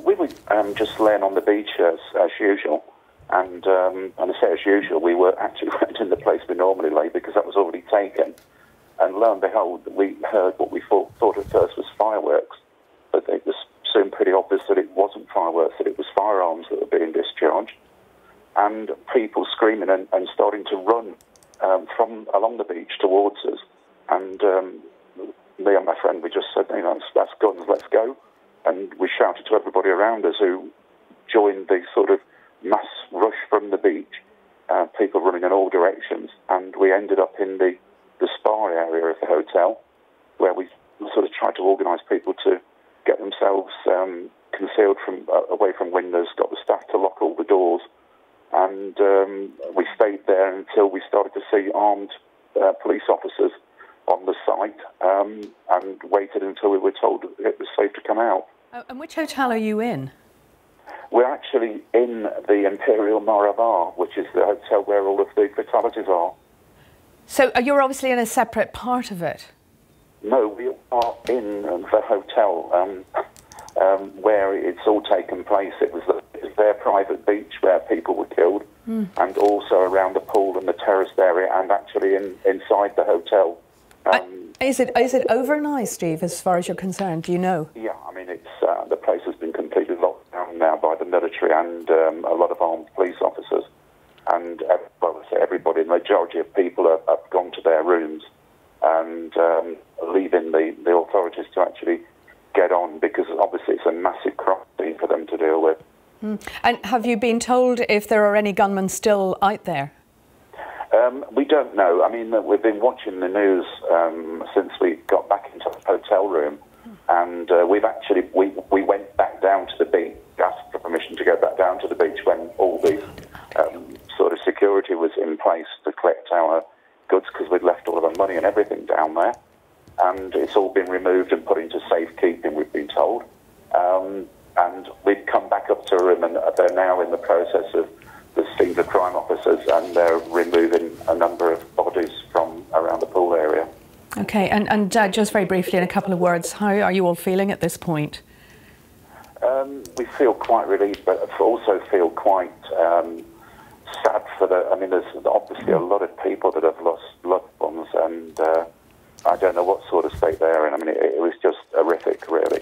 We were just laying on the beach as usual, and I say as usual, we were actually renting the place we normally lay because that was already taken. And lo and behold, we heard what we thought at first was fireworks, but it was soon pretty obvious that it wasn't fireworks, that it was firearms that were being discharged, and people screaming and starting to run from along the beach towards us. And me and my friend, we just said, that's guns, let's go. And we shouted to everybody around us who joined the sort of mass rush from the beach, people running in all directions. And we ended up in the spa area of the hotel, where we sort of tried to organise people to get themselves concealed away from windows, got the staff to lock all the doors. And we stayed there until we started to see armed police officers on the site, and waited until we were told it was safe to come out. And which hotel are you in? We're actually in the Imperial Marabar, which is the hotel where all of the fatalities are. So you're obviously in a separate part of it? No, we are in the hotel where it's all taken place. It was their private beach where people were killed, and also around the pool and the terraced area, and actually inside the hotel. Is it over now, Steve, as far as you're concerned? Do you know? Yeah, I mean, it's the place has been completely locked down now by the military and a lot of armed police officers. And everybody, the majority of people have gone to their rooms and leaving the authorities to actually get on, because obviously it's a massive crime scene for them to deal with. And have you been told if there are any gunmen still out there? We don't know. I mean, we've been watching the news since we got back into the hotel room, and we went back down to the beach, asked for permission to go back down to the beach when all the sort of security was in place to collect our goods, because we'd left all of our money and everything down there, and it's all been removed and put into safekeeping, we've been told. And we'd come back up to a room, and they're now in the process of the scenes of crime officers, and they're removing a number of bodies from around the pool area. Okay, and just very briefly in a couple of words, how are you all feeling at this point? We feel quite relieved, but also feel quite sad for there's obviously a lot of people that have lost loved ones, and I don't know what sort of state they're in. I mean, it was just horrific, really.